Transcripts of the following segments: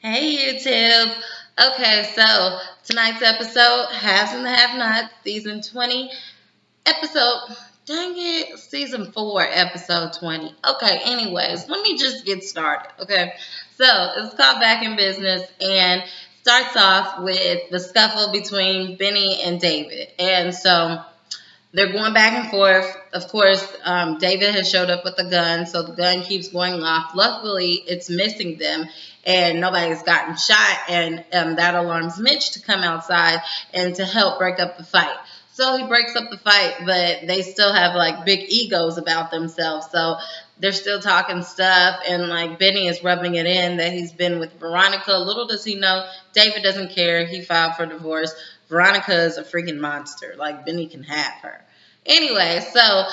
Hey YouTube. Okay, so tonight's episode, Haves and the Have Nots, season 20, episode, dang it, season 4, episode 20. Okay, anyways, let me just get started, okay? So it's called Back in Business and starts off with the scuffle between Benny and David. And so they're going back and forth. Of course, David has showed up with a gun, so the gun keeps going off. Luckily, it's missing them, and nobody's gotten shot, and that alarms Mitch to come outside and to help break up the fight. So he breaks up the fight, but they still have like big egos about themselves. So they're still talking stuff, and like Benny is rubbing it in that he's been with Veronica. Little does he know, David doesn't care. He filed for divorce. Veronica is a freaking monster. Like Benny can have her. Anyway, so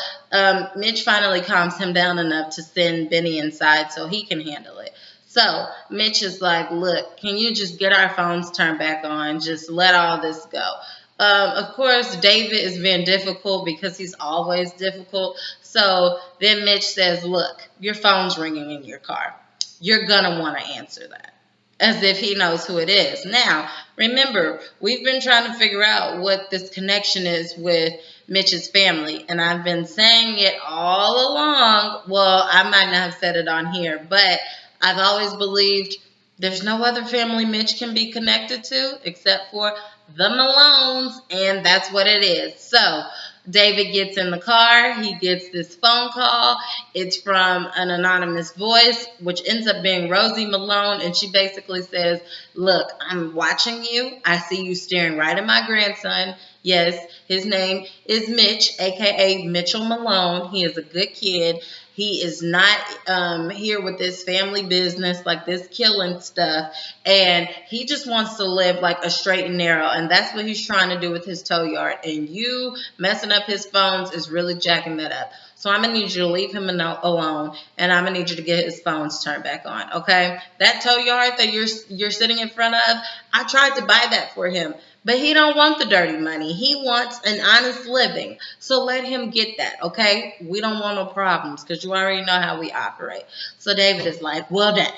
Mitch finally calms him down enough to send Benny inside so he can handle it. So Mitch is like, look, can you just get our phones turned back on? Just let all this go. Of course, David is being difficult because he's always difficult. So then Mitch says, look, your phone's ringing in your car. You're going to want to answer that, as if he knows who it is. Now, remember, we've been trying to figure out what this connection is with Mitch's family, and I've been saying it all along. Well, I might not have said it on here, but I've always believed there's no other family Mitch can be connected to except for the Malones, and that's what it is. So David gets in the car. He gets this phone call. It's from an anonymous voice, which ends up being Rosy Malone. And she basically says, look, I'm watching you. I see you staring right at my grandson. Yes, his name is Mitch, a.k.a. Mitchell Malone. He is a good kid. He is not here with this family business, like this killing stuff. And he just wants to live like a straight and narrow. And that's what he's trying to do with his tow yard. And you messing up his phones is really jacking that up. So I'm going to need you to leave him alone. And I'm going to need you to get his phones turned back on. Okay? That tow yard that you're sitting in front of, I tried to buy that for him. But he don't want the dirty money. He wants an honest living. So let him get that, okay? We don't want no problems because you already know how we operate. So David is like, well, dang.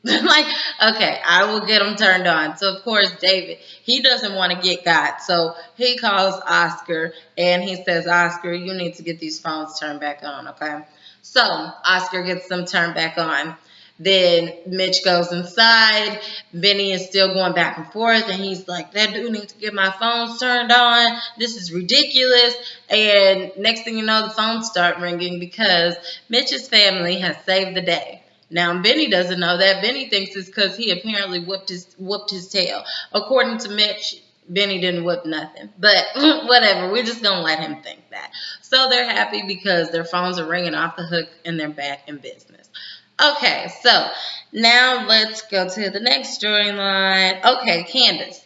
Like, okay, I will get him turned on. So, of course, David, he doesn't want to get got. So he calls Oscar and he says, Oscar, you need to get these phones turned back on, okay? So Oscar gets them turned back on. Then Mitch goes inside. Benny is still going back and forth, and he's like, that dude needs to get my phones turned on. This is ridiculous. And next thing you know, the phones start ringing because Mitch's family has saved the day. Now, Benny doesn't know that. Benny thinks it's because he apparently whooped his tail. According to Mitch, Benny didn't whip nothing. But whatever, we're just going to let him think that. So they're happy because their phones are ringing off the hook and they're back in business. Okay, so now let's go to the next storyline. Okay, Candace.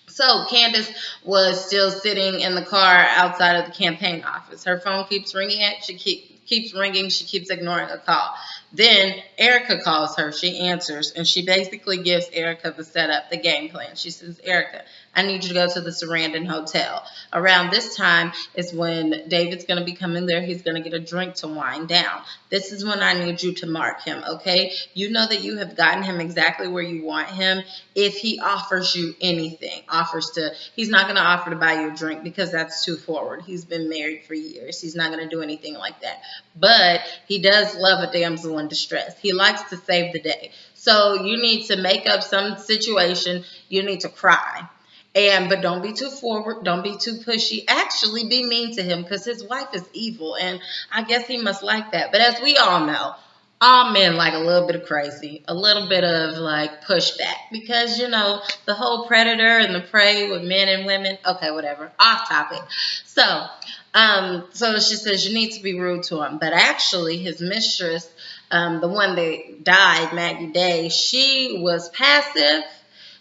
So Candace was still sitting in the car outside of the campaign office. Her phone keeps ringing. She keeps ringing. She keeps ignoring the call. Then Erica calls her. She answers, and she basically gives Erica the setup, the game plan. She says, Erica, I need you to go to the Sarandon Hotel. Around this time is when David's going to be coming there. He's going to get a drink to wind down. This is when I need you to mark him, okay? You know that you have gotten him exactly where you want him. If he offers you anything, he's not going to offer to buy you a drink because that's too forward. He's been married for years. He's not going to do anything like that. But he does love a damsel in distress. He likes to save the day. So you need to make up some situation. You need to cry. But don't be too forward. Don't be too pushy. Actually, be mean to him because his wife is evil. And I guess he must like that. But as we all know, all men like a little bit of crazy, a little bit of like pushback because, you know, the whole predator and the prey with men and women. Okay, whatever. Off topic. So she says you need to be rude to him. But actually, his mistress, the one that died, Maggie Day, she was passive.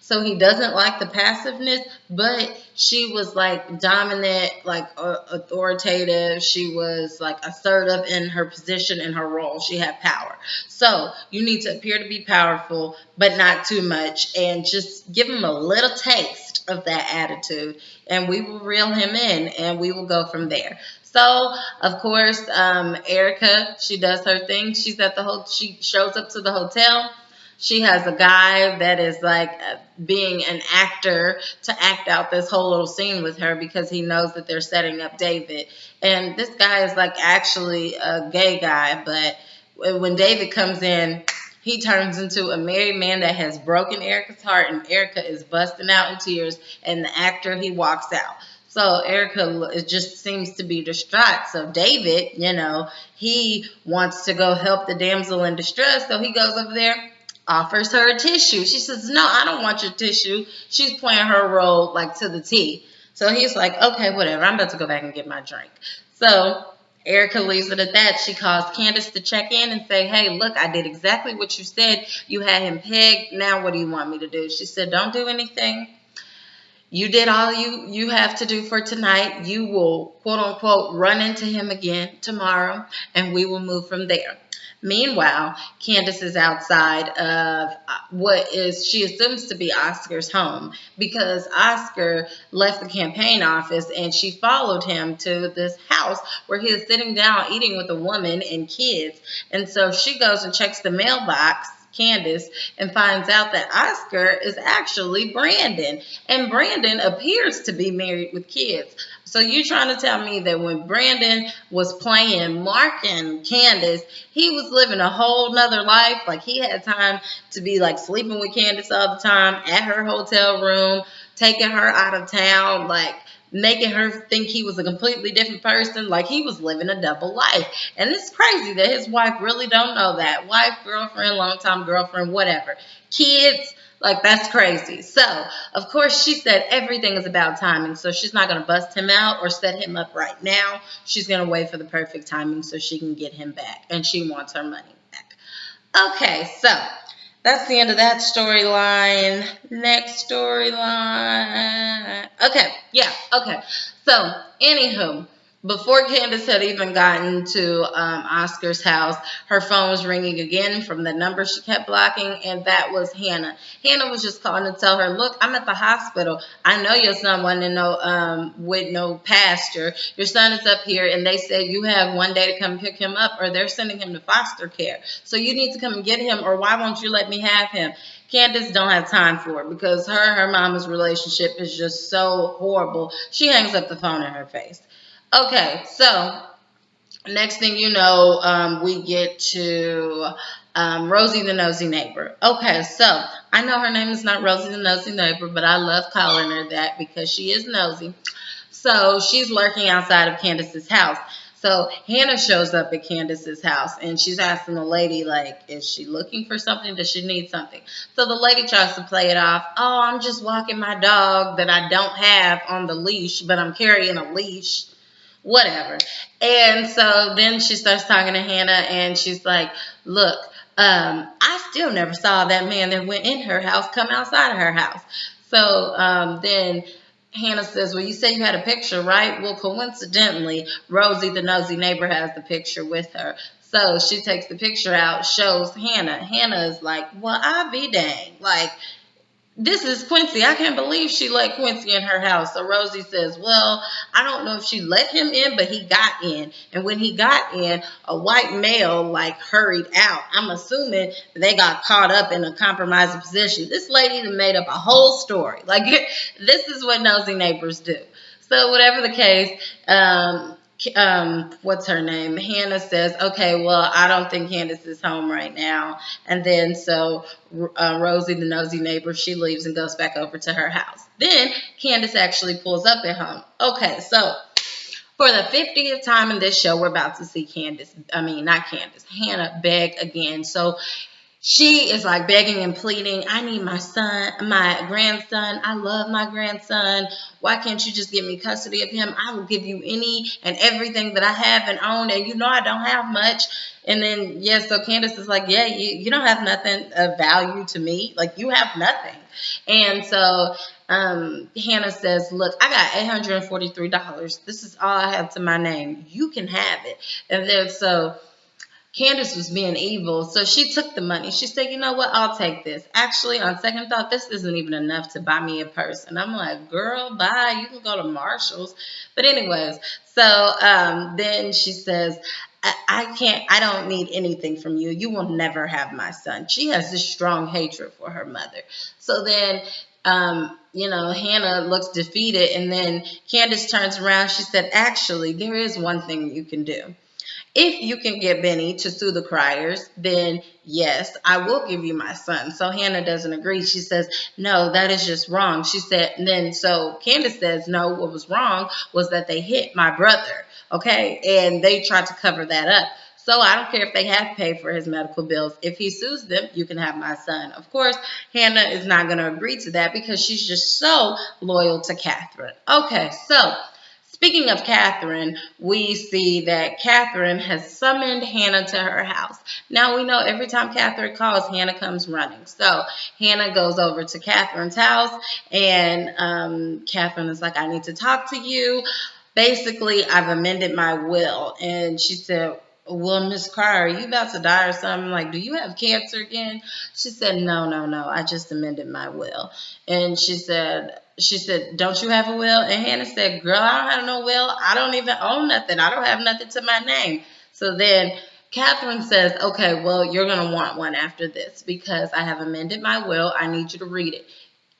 So he doesn't like the passiveness, but she was like dominant, like authoritative. She was like assertive in her position, in her role. She had power. So you need to appear to be powerful, but not too much, and just give him a little taste of that attitude, and we will reel him in, and we will go from there. So, of course, Erica, she does her thing. She shows up to the hotel. She has a guy that is like being an actor to act out this whole little scene with her because he knows that they're setting up David. And this guy is like actually a gay guy, but when David comes in, he turns into a married man that has broken Erica's heart, and Erica is busting out in tears. And the actor, he walks out. So Erica it just seems to be distraught. So David, he wants to go help the damsel in distress. So he goes over there, offers her a tissue. She says, "No, I don't want your tissue." She's playing her role like to the T. So he's like, "Okay, whatever. I'm about to go back and get my drink." So Erica leaves it at that. She calls Candace to check in and say, "Hey, look, I did exactly what you said. You had him pegged. Now what do you want me to do?" She said, "Don't do anything. You did all you have to do for tonight. You will, quote unquote, run into him again tomorrow, and we will move from there." Meanwhile, Candace is outside of what is she assumes to be Oscar's home, because Oscar left the campaign office and she followed him to this house where he is sitting down eating with a woman and kids. And so she goes and checks the mailbox, Candace, and finds out that Oscar is actually Brandon. And Brandon appears to be married with kids. So you're trying to tell me that when Brandon was playing Mark and Candace, he was living a whole nother life? Like, he had time to be like sleeping with Candace all the time at her hotel room, taking her out of town, like making her think he was a completely different person. Like, he was living a double life. And it's crazy that his wife really don't know that. Wife, girlfriend, longtime girlfriend, whatever. Kids, like, that's crazy. So, of course, she said everything is about timing. So she's not going to bust him out or set him up right now. She's going to wait for the perfect timing so she can get him back. And she wants her money back. Okay, so that's the end of that storyline. Next storyline. Okay. So, anywho, before Candace had even gotten to Oscar's house, her phone was ringing again from the number she kept blocking, and that was Hannah. Hannah was just calling to tell her, "Look, I'm at the hospital. I know your son wasn't with no pasture. Your son is up here, and they said you have one day to come pick him up, or they're sending him to foster care. So you need to come and get him, or why won't you let me have him?" Candace don't have time for it because her and her mama's relationship is just so horrible. She hangs up the phone in her face. Okay, so next thing you know, we get to Rosy the nosy neighbor. Okay, so I know her name is not Rosy the nosy neighbor, but I love calling her that because she is nosy. So she's lurking outside of Candace's house. So Hannah shows up at Candace's house and she's asking the lady, like, is she looking for something? Does she need something? So the lady tries to play it off. "Oh, I'm just walking my dog that I don't have on the leash, but I'm carrying a leash." Whatever. And so then she starts talking to Hannah and she's like, "Look, I still never saw that man that went in her house come outside of her house." So then Hannah says, "Well, you say you had a picture, right?" Well, coincidentally, Rosy, the nosy neighbor, has the picture with her. So she takes the picture out, shows Hannah. Hannah is like, "Well, I be dang. Like, this is Quncy. I can't believe she let Quncy in her house." So Rosy says, "Well, I don't know if she let him in, but he got in. And when he got in, a white male like hurried out. I'm assuming they got caught up in a compromising position." This lady made up a whole story. Like, this is what nosy neighbors do. So whatever the case, what's her name? Hannah says, "Okay, well, I don't think Candace is home right now." And then so Rosy, the nosy neighbor, she leaves and goes back over to her house. Then Candace actually pulls up at home. Okay, so for the 50th time in this show, we're about to see Hannah beg again. So she is like begging and pleading, "I need my son, my grandson. I love my grandson. Why can't you just give me custody of him? I will give you any and everything that I have and own. And you know I don't have much." And then, so Candace is like, "Yeah, you don't have nothing of value to me. Like, you have nothing." And so Hannah says, "Look, I got $843. This is all I have to my name. You can have it." And then so Candace was being evil, so she took the money. She said, "You know what? I'll take this. Actually, on second thought, this isn't even enough to buy me a purse." And I'm like, "Girl, bye. You can go to Marshall's." But anyways, so then she says, I don't need anything from you. You will never have my son. She has this strong hatred for her mother. So then, Hannah looks defeated, and then Candace turns around. She said, actually, there is one thing you can do. If you can get Benny to sue the criers, then yes, I will give you my son. So Hannah doesn't agree. She says, no, that is just wrong. She said, and then so Candace says, no, what was wrong was that they hit my brother. Okay. And they tried to cover that up. So I don't care if they have to pay for his medical bills. If he sues them, you can have my son. Of course, Hannah is not going to agree to that because she's just so loyal to Katherine. Okay, so speaking of Katherine, we see that Katherine has summoned Hannah to her house. Now we know every time Katherine calls, Hannah comes running. So Hannah goes over to Katherine's house, and Katherine is like, I need to talk to you. Basically, I've amended my will. And she said, well, Miss Carr, are you about to die or something? Like, do you have cancer again? She said, no. I just amended my will. And she said, don't you have a will? And Hannah said, girl, I don't have no will. I don't even own nothing. I don't have nothing to my name. So then Katherine says, okay, well, you're going to want one after this because I have amended my will. I need you to read it.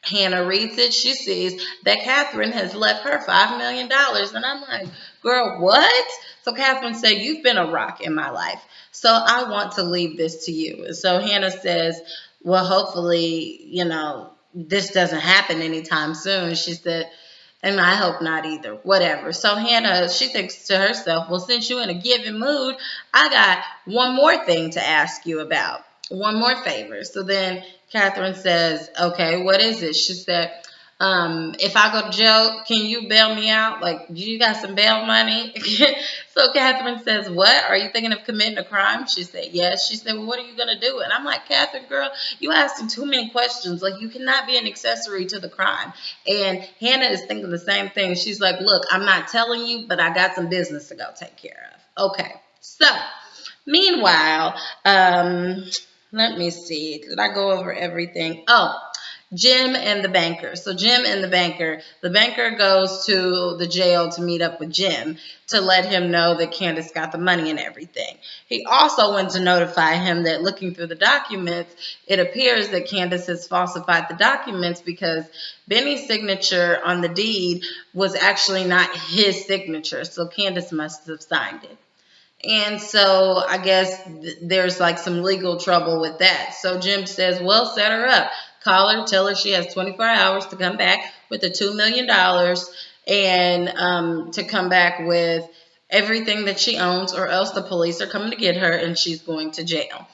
Hannah reads it. She sees that Katherine has left her $5 million. And I'm like, girl, what? So Katherine said, you've been a rock in my life. So I want to leave this to you. And so Hannah says, well, hopefully, this doesn't happen anytime soon. She said, and I hope not either. Whatever. So Hannah, she thinks to herself, well, since you're in a giving mood, I got one more thing to ask you about. One more favor. So then Katherine says, okay, what is it? She said, if I go to jail, can you bail me out? Like, you got some bail money? So Katherine says, what? Are you thinking of committing a crime? She said, yes. She said, well, what are you going to do? And I'm like, Katherine, girl, you asking too many questions. Like, you cannot be an accessory to the crime. And Hannah is thinking the same thing. She's like, look, I'm not telling you, but I got some business to go take care of. Okay. So meanwhile, let me see. Did I go over everything? Oh, Jim and the banker. So Jim and the banker goes to the jail to meet up with Jim to let him know that Candace got the money and everything. He also went to notify him that looking through the documents, it appears that Candace has falsified the documents because Benny's signature on the deed was actually not his signature. So Candace must have signed it. And so I guess there's like some legal trouble with that. So Jim says, well, set her up. Call her, tell her she has 24 hours to come back with the $2 million and to come back with everything that she owns, or else the police are coming to get her and she's going to jail.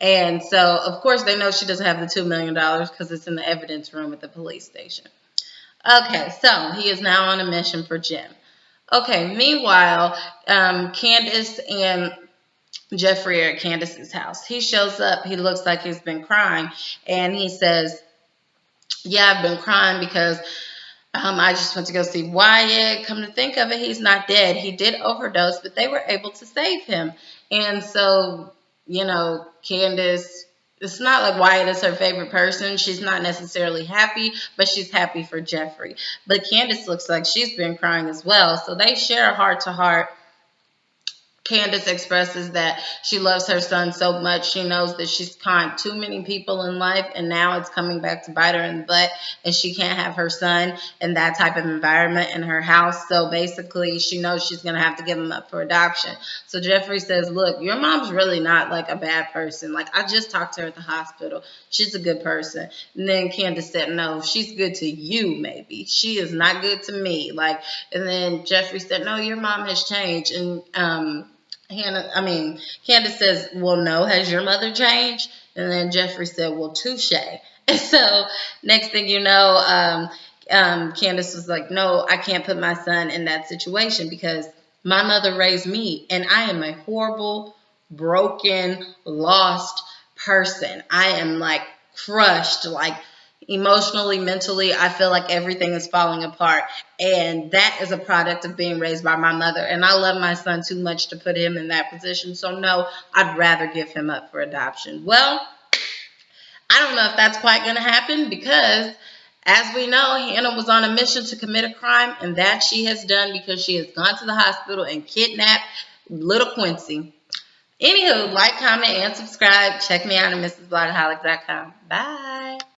And so, of course, they know she doesn't have the $2 million because it's in the evidence room at the police station. Okay, so he is now on a mission for Jim. Okay, meanwhile, Candace and Jeffrey are at Candace's house. He shows up. He looks like he's been crying. And he says, yeah, I've been crying because I just went to go see Wyatt. Come to think of it, he's not dead. He did overdose, but they were able to save him. And so, Candace, it's not like Wyatt is her favorite person. She's not necessarily happy, but she's happy for Jeffrey. But Candace looks like she's been crying as well. So they share a heart-to-heart. Candace expresses that she loves her son so much. She knows that she's conned too many people in life, and now it's coming back to bite her in the butt, and she can't have her son in that type of environment in her house. So basically, she knows she's going to have to give him up for adoption. So Jeffrey says, look, your mom's really not like a bad person. Like, I just talked to her at the hospital. She's a good person. And then Candace said, no, she's good to you, maybe. She is not good to me. Like, and then Jeffrey said, no, your mom has changed. And Candace says, well, no, has your mother changed? And then Jeffrey said, well, touche. And so next thing you know, Candace was like, no, I can't put my son in that situation because my mother raised me and I am a horrible, broken, lost person. I am like crushed, like emotionally, mentally, I feel like everything is falling apart. And that is a product of being raised by my mother. And I love my son too much to put him in that position. So no, I'd rather give him up for adoption. Well, I don't know if that's quite going to happen because, as we know, Hannah was on a mission to commit a crime, and that she has done because she has gone to the hospital and kidnapped little Quncy. Anywho, like, comment, and subscribe. Check me out at mrsblogaholic.com. Bye.